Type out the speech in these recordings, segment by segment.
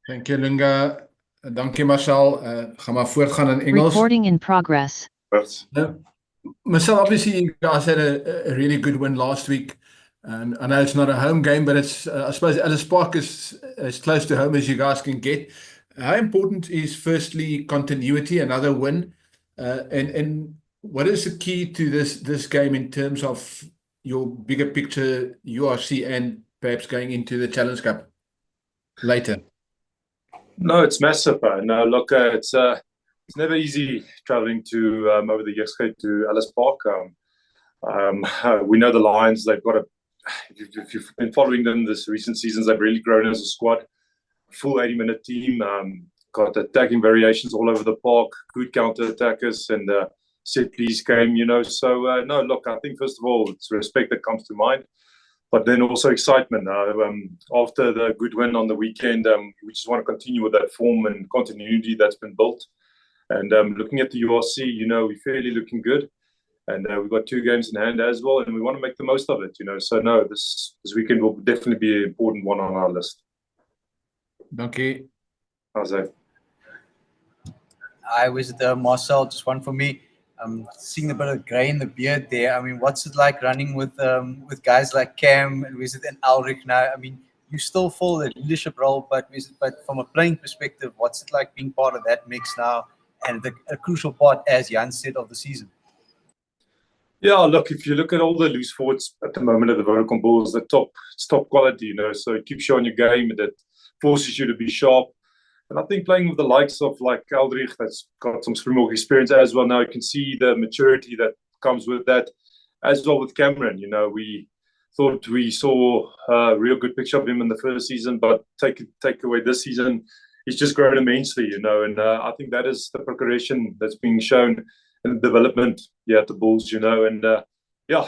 Thank you, Lunga. Dankie, Marcell. Gaan maar voortgaan in Engels. Recording in progress. Marcell, obviously you guys had a really good win last week. And I know it's not a home game, but it's I suppose Ellis Park is as close to home as you guys can get. How important is firstly continuity, another win? And what is the key to this game in terms of your bigger picture URC and perhaps going into the Challenge Cup later? No, it's massive. No, look, it's never easy traveling to over the Yesterday to Ellis Park. We know the Lions. They've got if you've been following them this recent seasons, they've really grown as a squad. Full 80-minute team. Got attacking variations all over the park. Good counter attackers and set piece game. So no, look, I think first of all it's respect that comes to mind. But then also excitement. After the good win on the weekend, we just want to continue with that form and continuity that's been built. And looking at the URC, we're fairly looking good. And we've got 2 games in hand as well, and we want to make the most of it. So no, this weekend will definitely be an important one on our list. Dankie. How's that? I was the Marcell, just one for me. Seeing a bit of grey in the beard there. I mean, what's it like running with guys like Cam and Ulrich now? I mean, you still fill the leadership role, but from a playing perspective, what's it like being part of that mix now and a crucial part, as Jan said, of the season? Yeah, look, if you look at all the loose forwards at the moment at the Vodacom Bulls, it's top quality, so it keeps you on your game and it forces you to be sharp. And I think playing with the likes of like Aldrich, that's got some Springbok experience as well now, you can see the maturity that comes with that, as well with Cameron. We thought we saw a real good picture of him in the first season, but take away this season, he's just grown immensely, and I think that is the progression that's being shown in development at the Bulls, and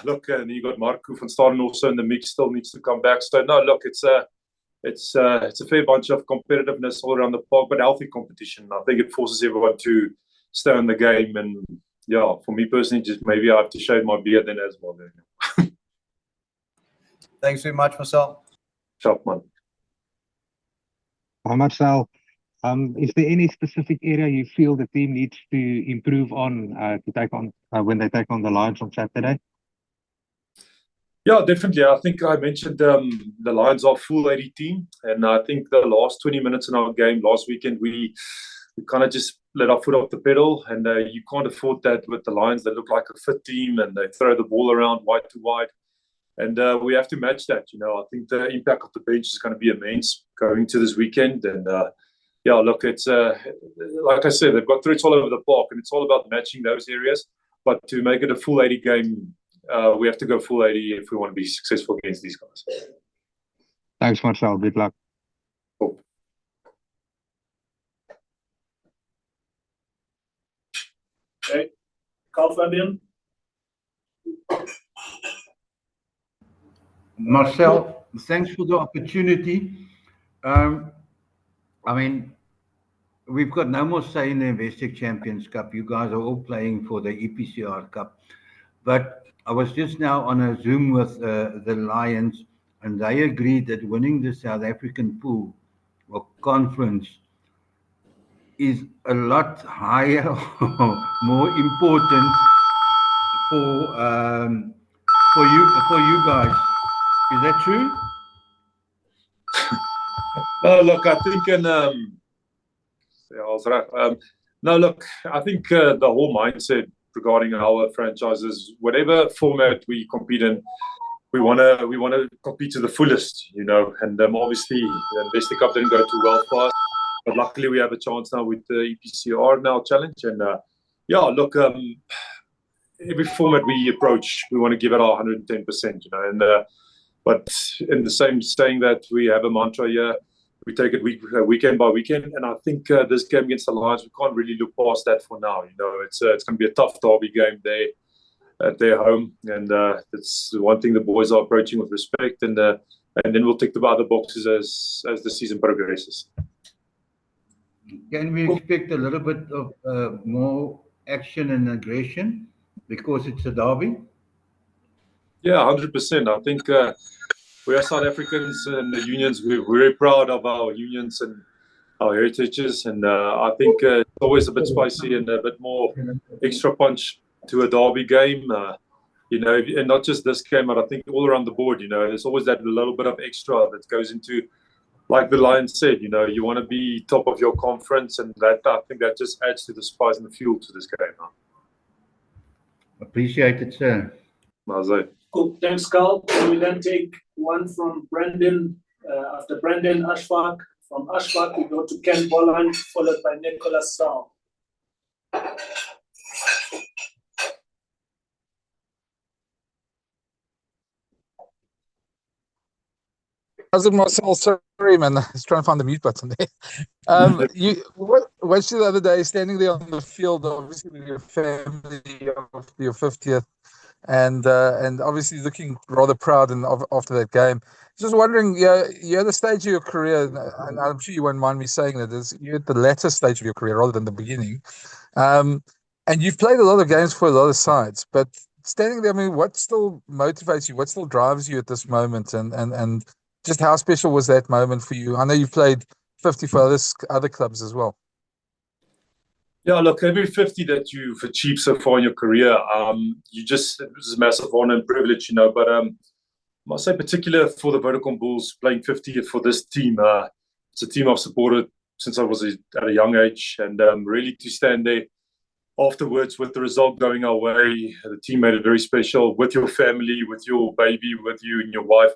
look, and you got Marco van Staden also in the mix, still needs to come back. So no, look, it's a fair bunch of competitiveness all around the park, but healthy competition. I think it forces everyone to stay in the game. And for me personally, just maybe I have to shave my beard then as well. Thanks very much, Marcell. Sharp, man. Hi, Marcell. Is there any specific area you feel the team needs to improve on to take on when they take on the Lions on Saturday? Yeah, definitely. I think I mentioned the Lions are full 80 team, and I think the last 20 minutes in our game last weekend, we kind of just let our foot off the pedal, and you can't afford that with the Lions. They look like a fit team, and they throw the ball around wide to wide, and we have to match that. I think the impact of the bench is going to be immense going to this weekend, and look, it's like I said, they've got threats all over the park, and it's all about matching those areas. But to make it a full 80 game, we have to go full 80 if we want to be successful against these guys. Thanks, Marcell. Good luck. Cool. Okay. Carl Fabian. Marcell, thanks for the opportunity. I mean, we've got no more say in the Investec Champions Cup. You guys are all playing for the EPCR Cup. But I was just now on a Zoom with the Lions, and they agreed that winning the South African pool or conference is a lot higher, more important for you guys. Is that true? No, look, I think no, look, I think the whole mindset regarding our franchises, whatever format we compete in, we want to compete to the fullest, and obviously the Investec Cup didn't go too well for us, but luckily we have a chance now with the EPCR now challenge, and look, every format we approach, we want to give it our 110%, and but in the same saying that we have a mantra here. We take it weekend by weekend, and I think this game against the Lions, we can't really look past that for now. It's going to be a tough derby game there at their home, and it's the one thing the boys are approaching with respect, and then we'll tick the other boxes as the season progresses. Can we expect a little bit of more action and aggression because it's a derby? Yeah, 100%. I think we are South Africans and the unions. We're very proud of our unions, and our heritages, and I think it's always a bit spicy and a bit more extra punch to a derby game. And not just this game, but I think all around the board, there's always that little bit of extra that goes into, like the Lions said, you want to be top of your conference, and that I think that just adds to the spice and the fuel to this game. Appreciate it, sir. Marcell. Cool. Thanks, Carl. We then take one from Brandon. After Brandon, Ashfaq. From Ashfaq, we go to Ken Bolland, followed by Nicholas Saul. How's it, Marcell? Sorry, man. I was trying to find the mute button there. What watched you the other day, standing there on the field, obviously with your family of your 50th, and obviously looking rather proud after that game. Just wondering, you're at the stage of your career, and I'm sure you won't mind me saying that, you're at the latter stage of your career rather than the beginning. And you've played a lot of games for a lot of sides, but standing there, I mean, what still motivates you? What still drives you at this moment? And just how special was that moment for you? I know you've played 50 for other clubs as well. Yeah, look, every 50 that you've achieved so far in your career, it was a massive honor and privilege, but I must say, particular for the Vodacom Bulls, playing 50 for this team, it's a team I've supported since I was at a young age, and really to stand there afterwards with the result going our way, the team made it very special with your family, with your baby, with you and your wife.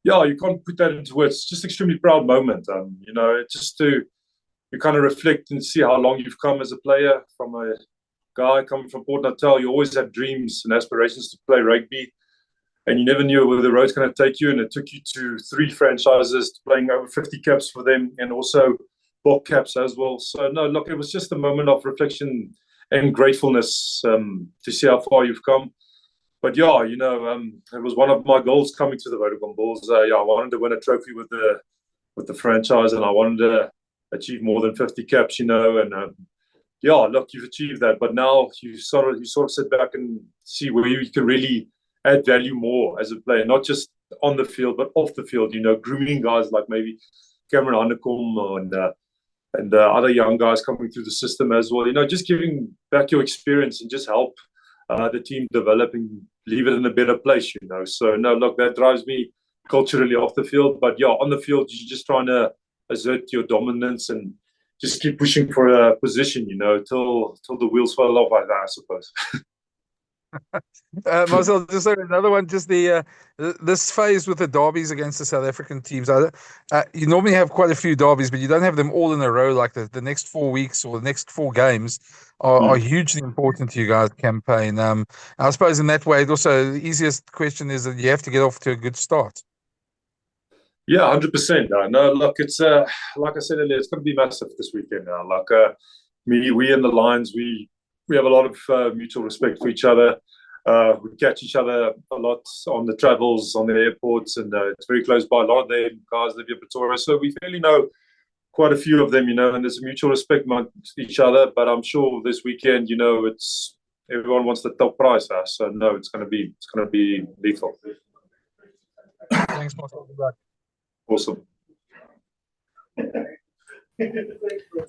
Yeah, you can't put that into words. It's just an extremely proud moment, just to kind of reflect and see how long you've come as a player. From a guy coming from Port Natal, you always had dreams and aspirations to play rugby, and you never knew where the road's going to take you, and it took you to 3 franchises, playing over 50 caps for them, and also Bok caps as well. So, no, look, it was just a moment of reflection and gratefulness to see how far you've come. But yeah, it was one of my goals coming to the Vodacom Bulls. I wanted to win a trophy with the franchise, and I wanted to achieve more than 50 caps, and look, you've achieved that. But now you sort of sit back and see where you can really add value more as a player, not just on the field, but off the field. Grooming guys like maybe Cameron Hannekom and other young guys coming through the system as well. Just giving back your experience and just help the team develop and leave it in a better place. So no, look, that drives me culturally off the field. But yeah, on the field, you're just trying to assert your dominance and just keep pushing for a position, till the wheels fall off, I suppose. Marcell, just another one, just this phase with the derbies against the South African teams. You normally have quite a few derbies, but you don't have them all in a row. Like the next 4 weeks or the next 4 games are hugely important to you guys' campaign. I suppose in that way, it also the easiest question is that you have to get off to a good start. Yeah, 100%. No, look, it's like I said earlier, it's going to be massive this weekend. We and the Lions, we have a lot of mutual respect for each other. We catch each other a lot on the travels, on the airports, and it's very close by. A lot of them guys live in Pretoria, so we fairly know quite a few of them, and there's a mutual respect amongst each other. But I'm sure this weekend, it's everyone wants the top prize. So no, it's going to be lethal. Thanks, Marcell. Good luck. Awesome.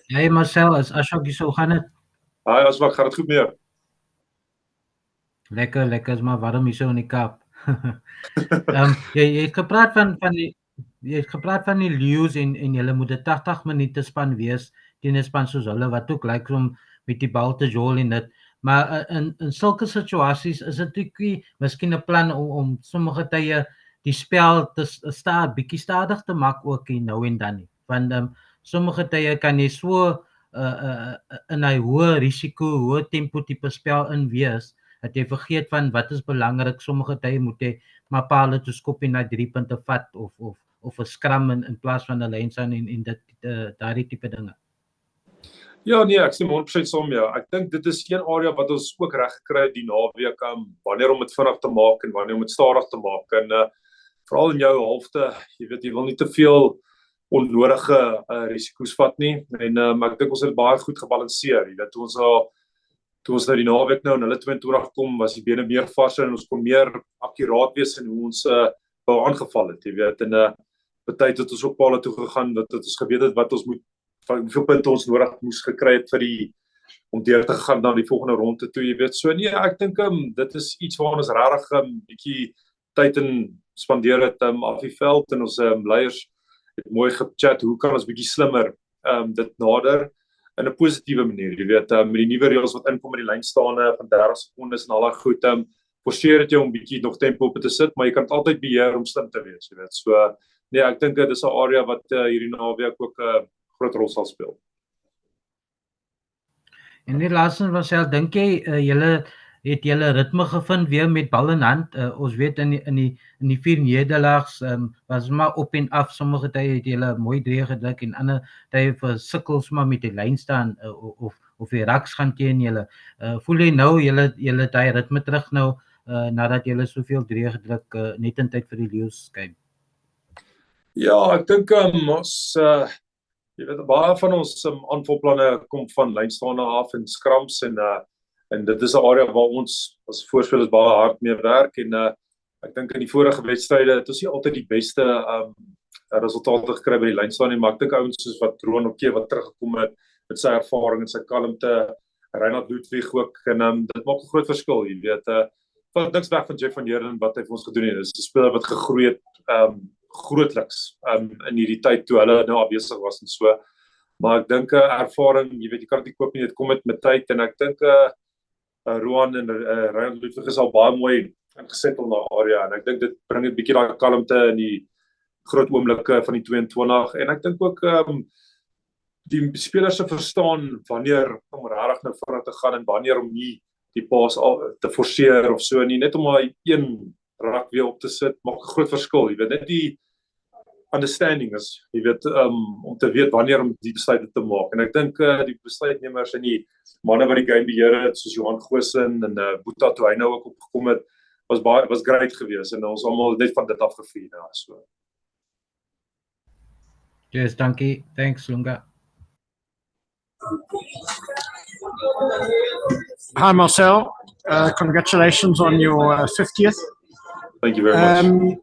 Hey Marcell, is Ashok hier, hoe gaan het? Hi Ashok, gaat het goed met jou? Lekker, is maar warm hier so in die Kaap. Jy het gepraat van die Lions en julle moet 'n 80 minute span wees teen 'n span soos hulle wat ook lyk om met die bal te jol en dit. Maar in sulke situasies is dit miskien 'n plan om sommige tye die spel te bietjie stadig te maak ook nou en dan nie. Want sommige tye kan jy so in 'n hoë risiko, hoë tempo tipe spel in wees dat jy vergeet van wat is belangrik. Sommige tye moet jy maar paal toe skop en na 3 punte vat of 'n scrum in plaas van 'n line-down en dit daardie tipe dinge. Ja, nee, ek stem 100% saam met jou. Ek dink dit is een area wat ons ook reg gekry het die naweek, wanneer om dit vinnig te maak en wanneer om dit stadig te maak. En veral in jou halfte, jy wil nie te veel onnodige risiko's vat nie. En maar ek dink ons het baie goed gebalanseer. Jy weet, toe ons nou die naweek nou en hulle 22 kom, was die bene meer varser en ons kon meer akkuraat wees in hoe ons wou aangeval het, jy weet. En party het ons op palle toe gegaan dat ons geweet het wat ons moet van hoeveel punte ons nodig moes gekry het om deur te gaan na die volgende ronde toe, jy weet. So nee, ek dink dit is iets waar ons regtig bietjie tyd in spandeer het af die veld, en ons leiers het mooi gechat, hoe kan ons bietjie slimmer dit nader in 'n positiewe manier, jy weet, met die nuwe reëls wat inkom met die lynstaande van 30 sekondes en al daai goed, forceer dit jou om bietjie nog tempo op te sit, maar jy kan dit altyd beheer om slim te wees, jy weet. So nee, ek dink dit is 'n area wat hierdie naweek ook 'n groot rol sal speel. En die laaste was dink jy julle het julle ritme gevind weer met bal in hand? Ons weet in die 4 nederlaags was maar op en af. Sommige tye het julle mooi drie gedruk en ander tye versukkels maar met die lyn staan of die raks gaan teen julle. Voel jy nou julle daai ritme terug nou nadat julle soveel drie gedruk net in tyd vir die leeu's skuif? Ja, ek dink ons jy weet, baie van ons aanvalplanne kom van lynstaande af en scrums, en dit is 'n area waar ons as voorspelers baie hard mee werk, en ek dink in die vorige wedstryde het ons nie altyd die beste resultate gekry by die lynstaande nie, maar ek dink ouens soos wat Roan Oké wat teruggekom het met sy ervaring en sy kalmte, Reinhard Ludwig ook, en dit maak 'n groot verskil, jy weet. Van niks weg van Jeff van Heerden wat hy vir ons gedoen het. Dis 'n speler wat gegroei het grootliks in hierdie tyd toe hulle nou afwesig was en so. Maar ek dink ervaring, jy weet, jy kan dit nie koop nie, dit kom met tyd, en ek dink Roan en Reinhard Ludwig is al baie mooi ingesettel na area, en ek dink dit bring 'n bietjie daai kalmte in die groot oomblikke van die 22, en ek dink ook die spelers se verstaan wanneer om regtig nou vooruit te gaan en wanneer om nie die paas te forceer of so nie, net om maar een rak weer op te sit, maak 'n groot verskil, jy weet, net die understanding is, jy weet, om te weet wanneer om die besluite te maak, en ek dink die besluitnemers en die manne wat die game beheer het, soos Johan Goosen en Boeta toe hy nou ook opgekom het, was great geweest, en ons almal net van dit afgevier, ja, so. Yes, dankie, thanks Lunga. Hi Marcell, congratulations on your 50th. Thank you very much.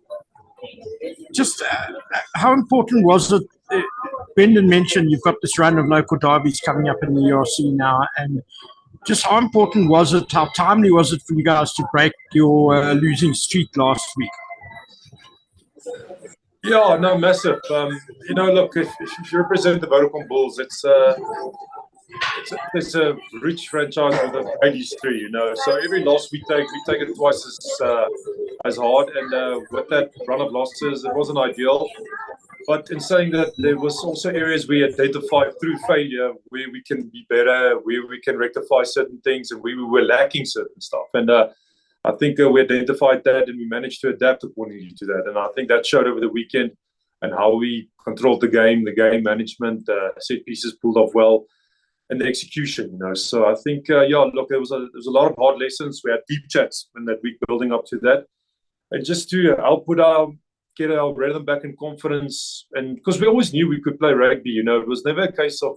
Just how important was it? Brendan mentioned you've got this run of local derbies coming up in the ERC now, and just how important was it? How timely was it for you guys to break your losing streak last week? Yeah, no, massive. You know, look, if you represent the Vodacom Bulls, it's a rich franchise with a great history, you know. So every loss we take it twice as hard, and with that run of losses, it wasn't ideal. But in saying that, there was also areas we identified through failure where we can be better, where we can rectify certain things, and where we were lacking certain stuff. And I think we identified that, and we managed to adapt accordingly to that. And I think that showed over the weekend, and how we controlled the game management, set pieces pulled off well, and the execution, you know. So I think, yeah, look, there was a lot of hard lessons. We had deep chats in that week building up to that, and just to help get our rhythm back in confidence, and because we always knew we could play rugby, you know, it was never a case of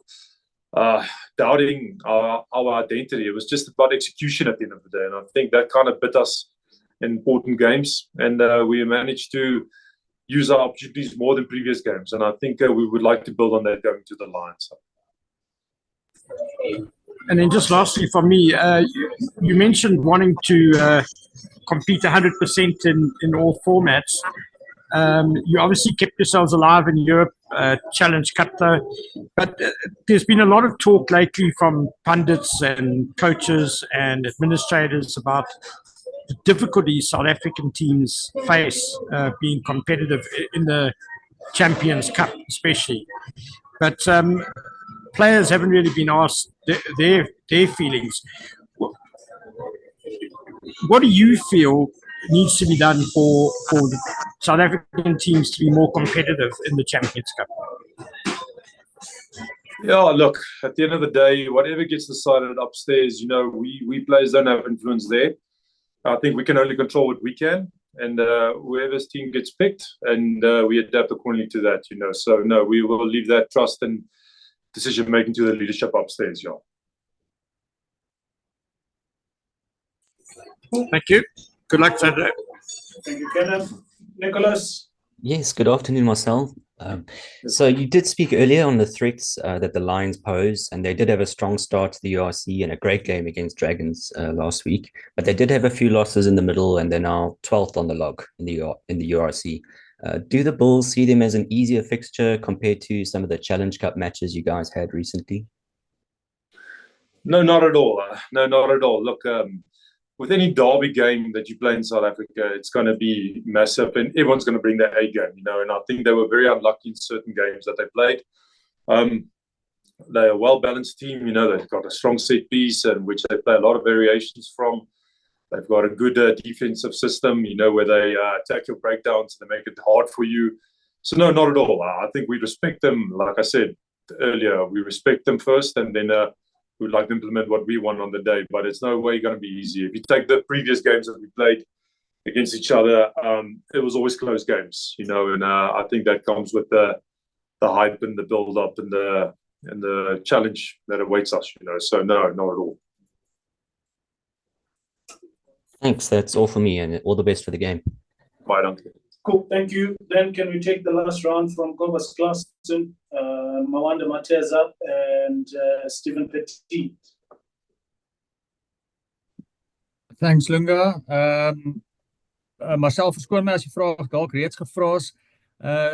doubting our identity. It was just about execution at the end of the day, and I think that kind of bit us in important games, and we managed to use our opportunities more than previous games, and I think we would like to build on that going to the Lions. And then just lastly for me, you mentioned wanting to compete 100% in all formats. You obviously kept yourselves alive in Europe, Challenge Cup though, but there's been a lot of talk lately from pundits and coaches and administrators about the difficulties South African teams face being competitive in the Champions Cup especially. But players haven't really been asked their feelings. What do you feel needs to be done for the South African teams to be more competitive in the Champions Cup? Yeah, look, at the end of the day, whatever gets decided upstairs, you know, we players don't have influence there. I think we can only control what we can, and whoever's team gets picked, and we adapt accordingly to that, you know. So, no, we will leave that trust and decision-making to the leadership upstairs, yeah. Thank you. Good luck Saturday. Thank you, Kenneth. Nicholas? Yes, good afternoon, Marcell. So you did speak earlier on the threats that the Lions pose, and they did have a strong start to the URC and a great game against Dragons last week. But they did have a few losses in the middle, and they're now 12th on the log in the URC. Do the Bulls see them as an easier fixture compared to some of the Challenge Cup matches you guys had recently? No, not at all. No, not at all. Look, with any derby game that you play in South Africa, it's going to be massive, and everyone's going to bring their A game, and I think they were very unlucky in certain games that they played. They're a well-balanced team, they've got a strong set piece, and which they play a lot of variations from. They've got a good defensive system, where they attack your breakdowns and they make it hard for you. So no, not at all. I think we respect them. Like I said earlier, we respect them first, and then we'd like to implement what we want on the day. But it's no way going to be easy. If you take the previous games that we played against each other, it was always close games, and I think that comes with the hype and the build-up and the challenge that awaits us, So no, not at all. Thanks. That's all for me, and all the best for the game. Bye, Duncan. Cool, thank you. Then can we take the last round from Cobus Klassen, Mawanda Mateza, and Stephen Petit? Thanks, Lunga. Marcell, verskoon my as die vraag dalk reeds gevra is.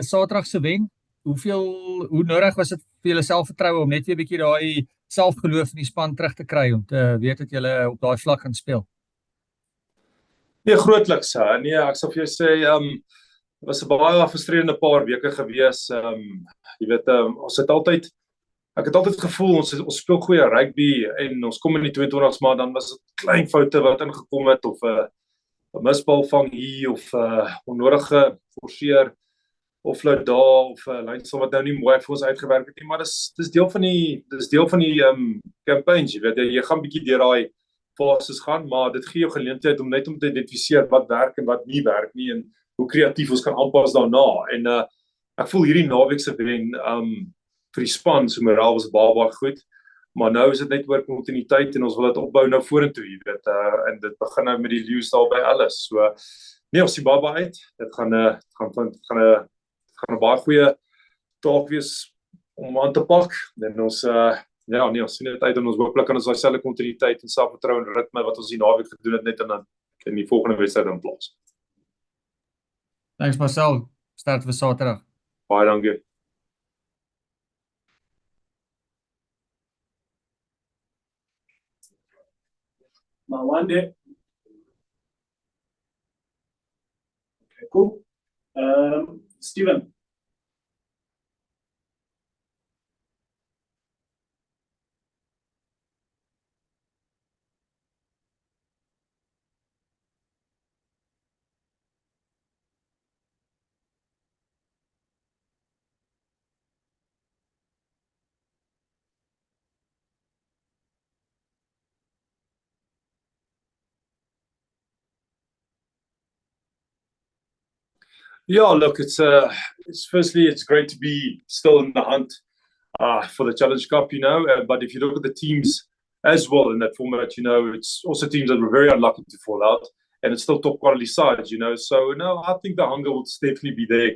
Saterdag se wen, hoe nodig was dit vir julle selfvertroue om net weer 'n bietjie daai selfgeloof in die span terug te kry om te weet dat julle op daai vlak gaan speel? Nee, grootliks. Nee, ek sal vir jou sê, was 'n baie frustrerende paar weke gewees. Jy weet, ek het altyd gevoel ons speel goeie rugby en ons kom in die 22's, maar dan was dit klein foute wat ingekom het of 'n misbal vang hier of onnodige forceer of fluit daar of lynsel wat nou nie mooi vir ons uitgewerk het nie, maar dis deel van die campaigns, jy weet, jy gaan bietjie deur daai fases gaan, maar dit gee jou geleentheid om net om te identifiseer wat werk en wat nie werk nie en hoe kreatief ons kan aanpas daarna. En ek voel hierdie naweek se wen vir die span se moraal was baie goed, maar nou is dit net oor kontinuïteit en ons wil dit opbou nou vorentoe, jy weet, en dit begin nou met die Lions daar by alles. So nee, ons sien baie uit. Dit gaan 'n baie goeie taak wees om aan te pak. En ons ons sien dit uit en ons hooplik kan ons daai selfde kontinuïteit en selfvertroue en ritme wat ons die naweek gedoen het net in die volgende wedstryd in plaas. Thanks Marcell. Start vir Saterdag. Baie dankie. Mawande. Okay, cool. Stephen. Yeah, look, it's great to be still in the hunt for the Challenge Cup, but if you look at the teams as well in that format, it's also teams that were very unlucky to fall out, and it's still top quality sides, So no, I think the hunger will definitely be there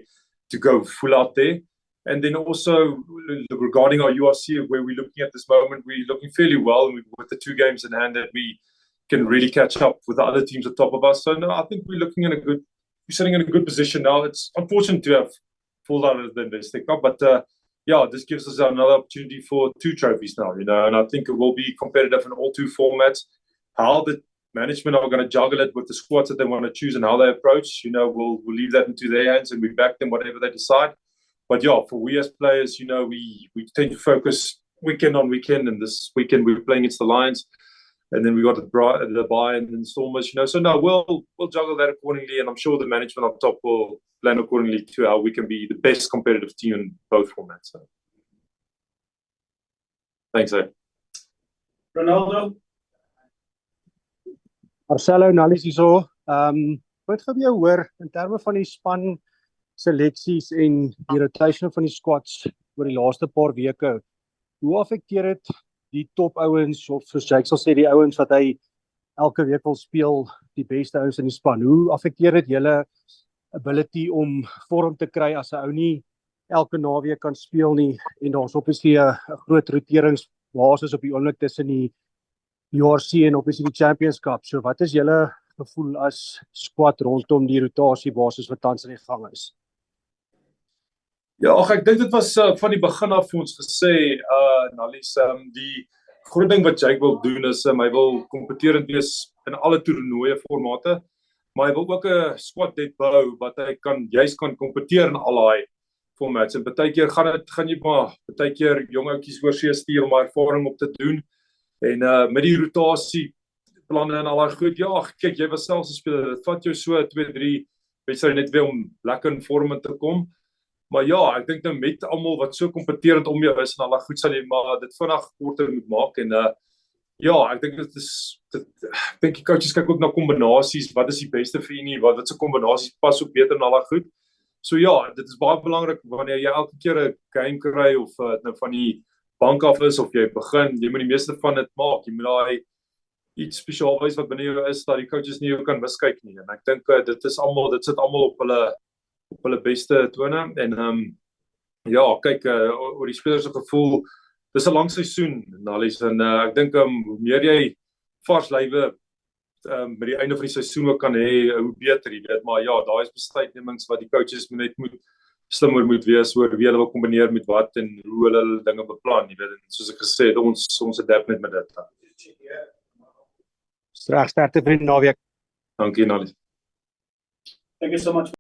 to go full out there. And then also regarding our URC, where we're looking at this moment, we're looking fairly well, and with the 2 games in hand that we can really catch up with the other teams at top of us. So no, I think we're sitting in a good position now. It's unfortunate to have fallen out of the Investec Cup, but this gives us another opportunity for 2 trophies now, and I think it will be competitive in all 2 formats. How the management are going to juggle it with the squads that they want to choose and how they approach, we'll leave that into their hands and we back them whatever they decide. But for we as players, we tend to focus weekend on weekend, and this weekend we're playing against the Lions. And then we got the bye and then Stormers, So no, we'll juggle that accordingly, and I'm sure the management up top will plan accordingly to how we can be the best competitive team in both formats. So. Thanks, Ronaldo. Marcelo, Nallis hierso. Wat gaan jy hoor in terme van die span seleksies en die rotation van die squads oor die laaste paar weke? Hoe affekteer dit die top ouens, of soos Jake sal sê, die ouens wat hy elke week wil speel, die beste ouens in die span? Hoe affekteer dit julle ability om vorm te kry as 'n ou nie elke naweek kan speel nie en daar's obviously 'n groot roteringsbasis op die oomblik tussen die URC en obviously die Championship. So wat is julle gevoel as squad rondom die rotasiebasis wat tans aan die gang is? Ja, ek dink dit was van die begin af vir ons gesê, Nallies, die groot ding wat Jake wil doen is, hy wil kompeterend wees in alle toernooie formate, maar hy wil ook 'n squad net bou wat hy juist kan kompeteer in al daai formats. En partykeer gaan jy maar partykeer jong ouetjies oor see stuur om ervaring op te doen. En met die rotasie planne en al daai goed, ja, kyk, jy was selfs 'n speler, dit vat jou so 2-3 wedstryde net weer om lekker in vorm te kom. Maar ja, ek dink nou met almal wat so kompeterend om jou is en al daai goed sal jy maar dit vinnig korter moet maak en ja, ek dink ek dink die coaches kyk ook na kombinasies, wat is die beste vir u nie, wat se kombinasies pas ook beter en al daai goed. So ja, dit is baie belangrik wanneer jy elke keer 'n game kry of nou van die bank af is of jy begin, jy moet die meeste van dit maak. Jy moet daai iets spesiaal wys wat binne jou is dat die coaches nie jou kan miskyk nie. En ek dink dit sit almal op hulle beste tone en ja, kyk oor die spelers se gevoel, dis 'n lang seisoen, Nallies, en ek dink hoe meer jy vars lywe met die einde van die seisoen ook kan hê, hoe beter, jy weet, maar ja, daar is besluitnemings wat die coaches net slimmer moet wees oor wie hulle wil kombineer met wat en hoe hulle dinge beplan, jy weet, en soos ek gesê het, ons adapt net met dit. Sterkte vir die naweek. Dankie, Nallies. Thank you so much.